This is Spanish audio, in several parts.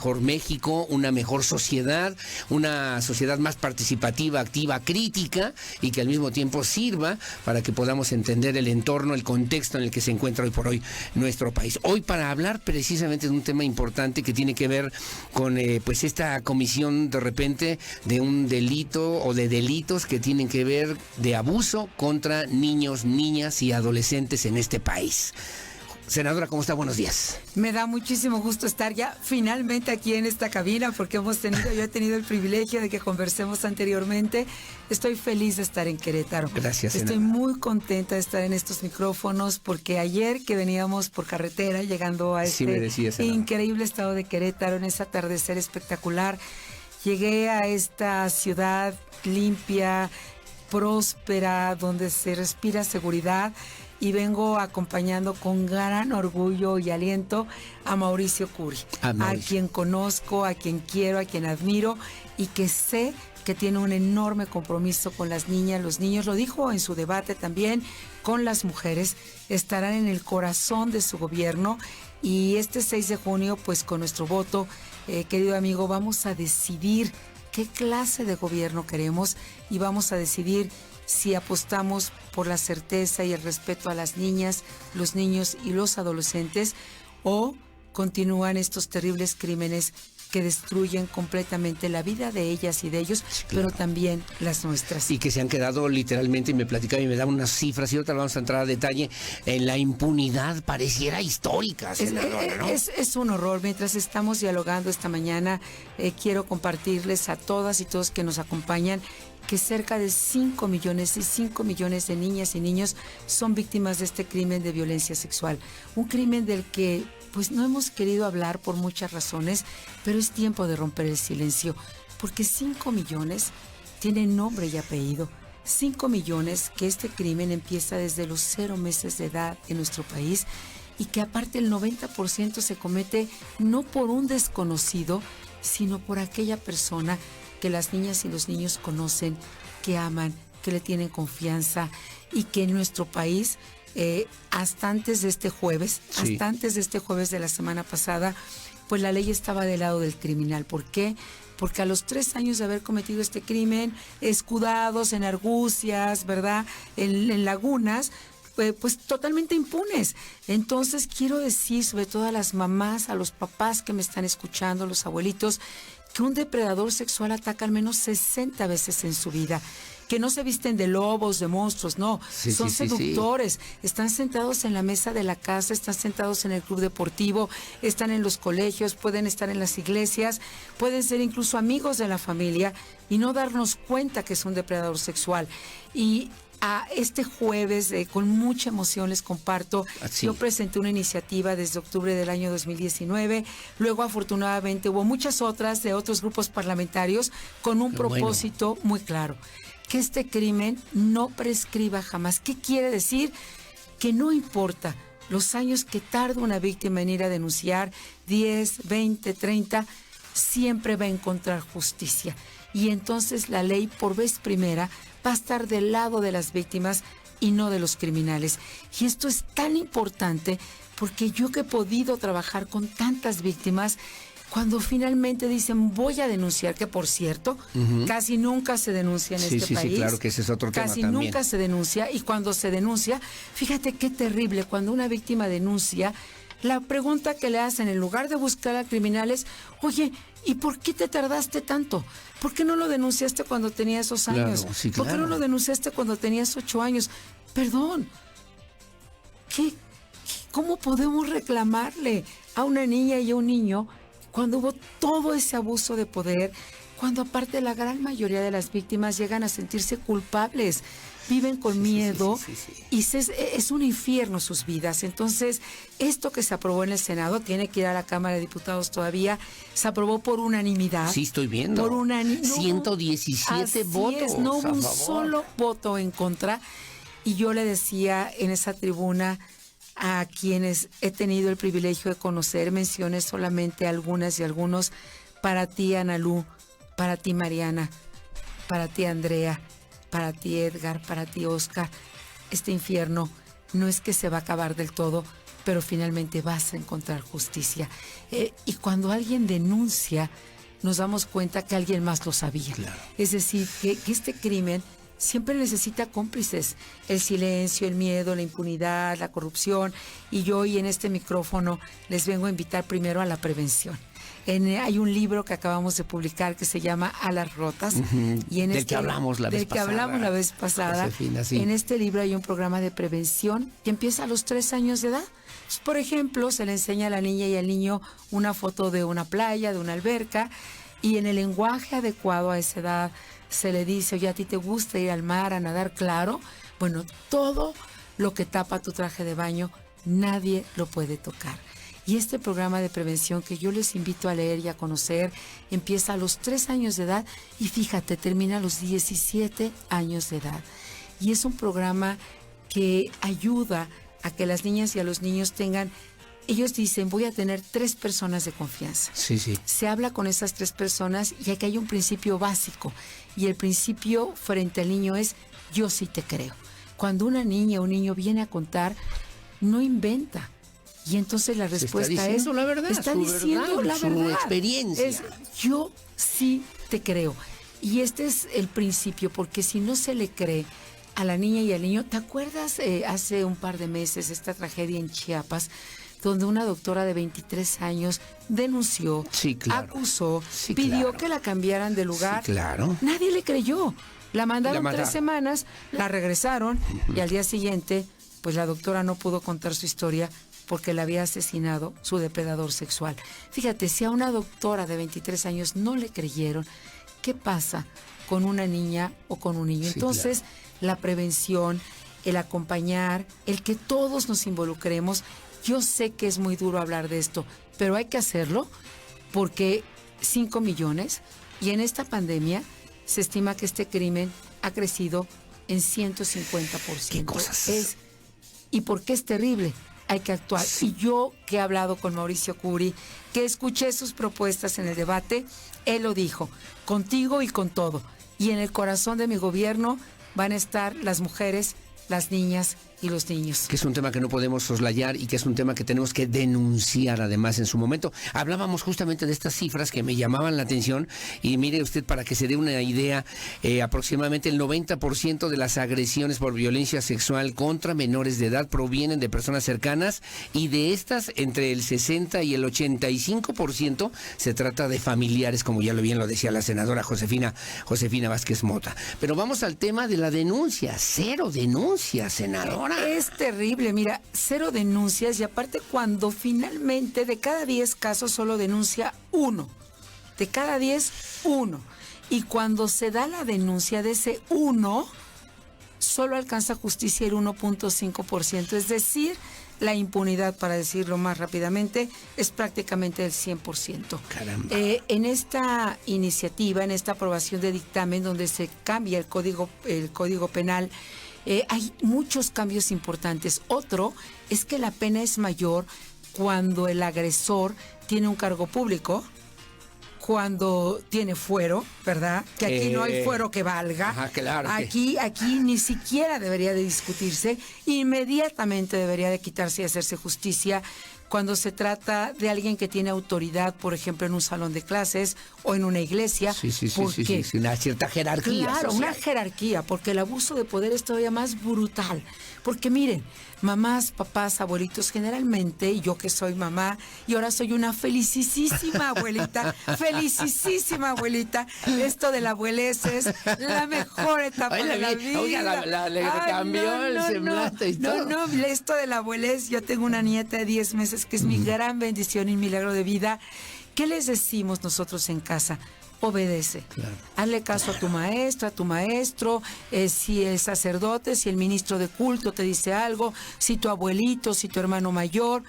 mejor México, una mejor sociedad, una sociedad más participativa, activa, crítica y que al mismo tiempo sirva para que podamos entender el entorno, el contexto en el que se encuentra hoy por hoy nuestro país. Hoy para hablar precisamente de un tema importante que tiene que ver con pues esta comisión de repente de un delito o de delitos que tienen que ver de abuso contra niños, niñas y adolescentes en este país. Senadora, ¿cómo está? Buenos días. Me da muchísimo gusto estar ya finalmente aquí en esta cabina porque yo he tenido el privilegio de que conversemos anteriormente. Estoy feliz de estar en Querétaro. Gracias, Estoy senadora. muy contenta de estar en estos micrófonos porque ayer que veníamos por carretera llegando a Sí, me decía, senadora, increíble estado de Querétaro, en ese atardecer espectacular, llegué a esta ciudad limpia, próspera, donde se respira seguridad. Y vengo acompañando con gran orgullo y aliento a Mauricio Curi, a quien conozco, a quien quiero, a quien admiro y que sé que tiene un enorme compromiso con las niñas, los niños. Lo dijo en su debate también con las mujeres, estarán en el corazón de su gobierno y este 6 de junio, pues con nuestro voto, querido amigo, vamos a decidir qué clase de gobierno queremos y vamos a decidir si apostamos por la certeza y el respeto a las niñas, los niños y los adolescentes, o continúan estos terribles crímenes que destruyen completamente la vida de ellas y de ellos, sí, claro, pero también las nuestras. Y que se han quedado literalmente, y me platicaba y me da unas cifras, y ahorita vamos a entrar a detalle, en la impunidad pareciera histórica, senadora, ¿no? Es un horror. Mientras estamos dialogando esta mañana, quiero compartirles a todas y todos que nos acompañan que cerca de 5 millones de niñas y niños son víctimas de este crimen de violencia sexual. Un crimen del que pues no hemos querido hablar por muchas razones, pero es tiempo de romper el silencio, porque 5 millones tienen nombre y apellido. 5 millones que este crimen empieza desde los 0 meses de edad en nuestro país y que aparte el 90% se comete no por un desconocido, sino por aquella persona que las niñas y los niños conocen, que aman, que le tienen confianza y que en nuestro país, hasta antes de este jueves, sí, hasta antes de este jueves de la semana pasada, pues la ley estaba del lado del criminal. ¿Por qué? Porque a los 3 años de haber cometido este crimen, escudados en argucias, ¿verdad?, en lagunas, pues totalmente impunes. Entonces quiero decir, sobre todo a las mamás, a los papás que me están escuchando, los abuelitos, que un depredador sexual ataca al menos 60 veces en su vida, que no se visten de lobos, de monstruos, no, sí, son seductores, sí. Están sentados en la mesa de la casa, están sentados en el club deportivo, están en los colegios, pueden estar en las iglesias, pueden ser incluso amigos de la familia y no darnos cuenta que es un depredador sexual. Y a este jueves, con mucha emoción les comparto, yo presenté una iniciativa desde octubre del año 2019, luego afortunadamente hubo muchas otras de otros grupos parlamentarios con un propósito muy claro, que este crimen no prescriba jamás. ¿Qué quiere decir? Que no importa los años que tarda una víctima en ir a denunciar, 10, 20, 30, siempre va a encontrar justicia. Y entonces la ley por vez primera va a estar del lado de las víctimas y no de los criminales. Y esto es tan importante porque yo que he podido trabajar con tantas víctimas, cuando finalmente dicen voy a denunciar, que por cierto, casi nunca se denuncia en este país. Sí, claro que ese es otro tema casi también. Nunca se denuncia, y cuando se denuncia, fíjate qué terrible, cuando una víctima denuncia, la pregunta que le hacen en lugar de buscar a criminales, oye, ¿y por qué te tardaste tanto? ¿Por qué no lo denunciaste cuando tenía esos años? Claro, sí, ¿Por qué no lo denunciaste cuando tenías 8 años? Perdón, ¿cómo podemos reclamarle a una niña y a un niño cuando hubo todo ese abuso de poder, cuando aparte la gran mayoría de las víctimas llegan a sentirse culpables, viven con miedo y es un infierno sus vidas? Entonces, esto que se aprobó en el Senado tiene que ir a la Cámara de Diputados todavía, se aprobó por unanimidad. Sí, estoy viendo. Por 117 votos. No hubo un solo voto en contra. Y yo le decía en esa tribuna a quienes he tenido el privilegio de conocer, mencioné solamente algunas y algunos, para ti, Analú, para ti, Mariana, para ti, Andrea, para ti, Edgar, para ti, Oscar, este infierno no es que se va a acabar del todo, pero finalmente vas a encontrar justicia. Y cuando alguien denuncia, nos damos cuenta que alguien más lo sabía. Claro. Es decir, que este crimen siempre necesita cómplices. El silencio, el miedo, la impunidad, la corrupción. Y yo hoy en este micrófono les vengo a invitar primero a la prevención. Hay un libro que acabamos de publicar que se llama Alas Rotas. Y del que hablamos la vez pasada. Josefina, sí. En este libro hay un programa de prevención que empieza a los 3 años de edad. Por ejemplo, se le enseña a la niña y al niño una foto de una playa, de una alberca, y en el lenguaje adecuado a esa edad se le dice, oye, ¿a ti te gusta ir al mar a nadar? Claro. Bueno, todo lo que tapa tu traje de baño, nadie lo puede tocar. Y este programa de prevención que yo les invito a leer y a conocer, empieza a los 3 años de edad y fíjate, termina a los 17 años de edad. Y es un programa que ayuda a que las niñas y a los niños tengan, ellos dicen, voy a tener 3 personas de confianza. Sí, sí. Se habla con esas 3 personas y aquí hay un principio básico. Y el principio frente al niño es, yo sí te creo. Cuando una niña o un niño viene a contar, no inventa. Y entonces la respuesta es, la verdad, está diciendo la verdad, su experiencia. Es, yo sí te creo. Y este es el principio, porque si no se le cree a la niña y al niño, ¿te acuerdas hace un par de meses esta tragedia en Chiapas, donde una doctora de 23 años denunció, sí, claro, acusó, sí, pidió claro, que la cambiaran de lugar? Sí, claro. Nadie le creyó. La mandaron 3 semanas, la regresaron y al día siguiente, pues la doctora no pudo contar su historia porque la había asesinado su depredador sexual. Fíjate, si a una doctora de 23 años no le creyeron, ¿qué pasa con una niña o con un niño? Sí, entonces, claro, la prevención, el acompañar, el que todos nos involucremos. Yo sé que es muy duro hablar de esto, pero hay que hacerlo porque 5 millones y en esta pandemia se estima que este crimen ha crecido en 150%. ¿Qué cosas? ¿Y por qué es terrible? Hay que actuar. Sí. Y yo que he hablado con Mauricio Curi, que escuché sus propuestas en el debate, él lo dijo, contigo y con todo. Y en el corazón de mi gobierno van a estar las mujeres, las niñas y los niños. Que es un tema que no podemos soslayar y que es un tema que tenemos que denunciar además en su momento. Hablábamos justamente de estas cifras que me llamaban la atención y mire usted, para que se dé una idea, aproximadamente el 90% de las agresiones por violencia sexual contra menores de edad provienen de personas cercanas y de estas entre el 60 y el 85% se trata de familiares, como ya bien lo decía la senadora Josefina Vázquez Mota. Pero vamos al tema de la denuncia. 0 denuncias, senadora. Es terrible, mira, 0 denuncias y aparte cuando finalmente de cada 10 casos solo denuncia 1. De cada 10, 1. Y cuando se da la denuncia de ese 1, solo alcanza justicia el 1.5%. Es decir, la impunidad, para decirlo más rápidamente, es prácticamente el 100%. Caramba. En esta iniciativa, en esta aprobación de dictamen donde se cambia el código penal, hay muchos cambios importantes. Otro es que la pena es mayor cuando el agresor tiene un cargo público, cuando tiene fuero, ¿verdad? Que aquí no hay fuero que valga. Ajá, claro. Aquí ni siquiera debería de discutirse. Inmediatamente debería de quitarse y hacerse justicia cuando se trata de alguien que tiene autoridad, por ejemplo, en un salón de clases o en una iglesia. Sí, una cierta jerarquía. Claro, social. Una jerarquía, porque el abuso de poder es todavía más brutal. Porque miren, mamás, papás, abuelitos, generalmente, y yo que soy mamá, y ahora soy una felicísima abuelita, esto de la abuelez es la mejor etapa de la vida. Oiga, le cambió el semblante y todo. No, esto de la abuelez, yo tengo una nieta de 10 meses que es mi gran bendición y milagro de vida. ¿Qué les decimos nosotros en casa? Obedece. Claro. Hazle caso a tu maestra, a tu maestro, si el sacerdote, si el ministro de culto te dice algo, si tu abuelito, si tu hermano mayor.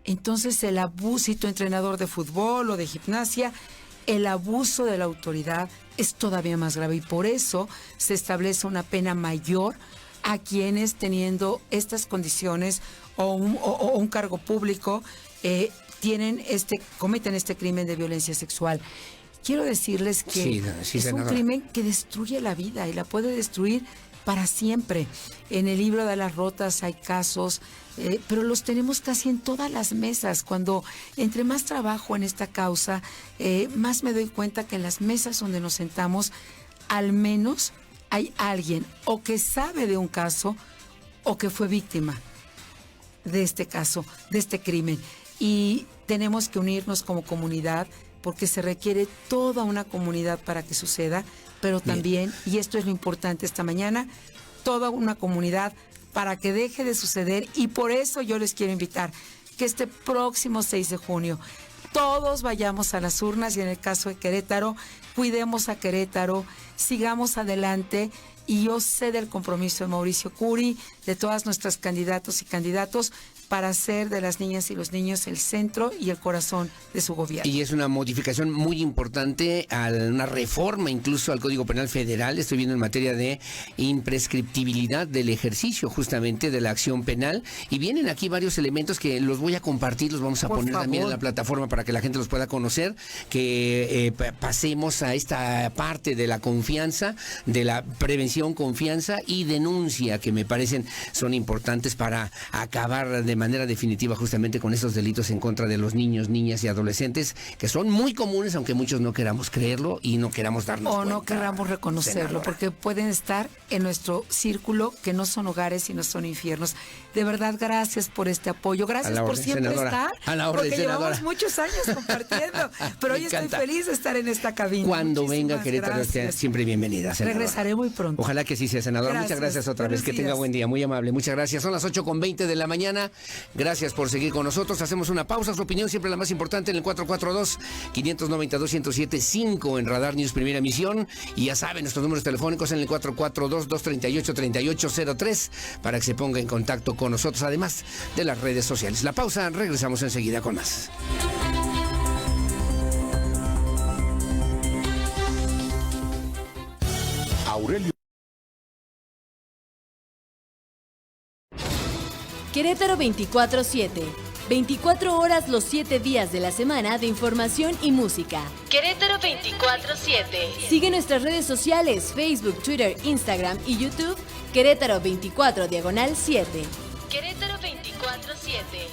Entonces el abuso, si tu entrenador de fútbol o de gimnasia, el abuso de la autoridad es todavía más grave y por eso se establece una pena mayor a quienes teniendo estas condiciones o un cargo público cometen este crimen de violencia sexual. Quiero decirles que es un crimen que destruye la vida y la puede destruir para siempre. En el libro de las rotas hay casos, pero los tenemos casi en todas las mesas. Cuando entre más trabajo en esta causa, más me doy cuenta que en las mesas donde nos sentamos, al menos hay alguien o que sabe de un caso o que fue víctima de este caso, de este crimen. Y tenemos que unirnos como comunidad porque se requiere toda una comunidad para que suceda, pero también, y esto es lo importante esta mañana, toda una comunidad para que deje de suceder. Y por eso yo les quiero invitar que este próximo 6 de junio todos vayamos a las urnas y en el caso de Querétaro, cuidemos a Querétaro, sigamos adelante. Y yo sé del compromiso de Mauricio Curi, de todas nuestras candidatos y candidatos, para hacer de las niñas y los niños el centro y el corazón de su gobierno. Y es una modificación muy importante, una reforma incluso al Código Penal Federal. Estoy viendo en materia de imprescriptibilidad del ejercicio justamente de la acción penal. Y vienen aquí varios elementos que los voy a compartir, los vamos a poner también en la plataforma para que la gente los pueda conocer, que pasemos a esta parte de la confianza, de la prevención, confianza y denuncia, que me parecen son importantes para acabar de manera definitiva justamente con estos delitos en contra de los niños, niñas y adolescentes, que son muy comunes, aunque muchos no queramos creerlo y no queramos darnos cuenta. O no queramos reconocerlo, senadora, porque pueden estar en nuestro círculo, que no son hogares y no son infiernos. De verdad, gracias por este apoyo, gracias por siempre estar, porque llevamos muchos años compartiendo, pero hoy estoy feliz de estar en esta cabina. Cuando venga Querétaro, siempre bienvenida, senadora. Regresaré muy pronto. Ojalá que sí sea, senadora. Muchas gracias otra vez, que tenga buen día, muy amable. Muchas gracias. Son las 8:20 de la mañana. Gracias por seguir con nosotros. Hacemos una pausa. Su opinión siempre la más importante en el 442-592-1075 en Radar News Primera Emisión. Y ya saben, nuestros números telefónicos en el 442-238-3803 para que se ponga en contacto con nosotros, además de las redes sociales. La pausa, regresamos enseguida con más. Aurelio. Querétaro 24/7. 24 horas los 7 días de la semana de información y música. Querétaro 24/7. Sigue nuestras redes sociales, Facebook, Twitter, Instagram y YouTube. Querétaro 24/7. Querétaro 24/7.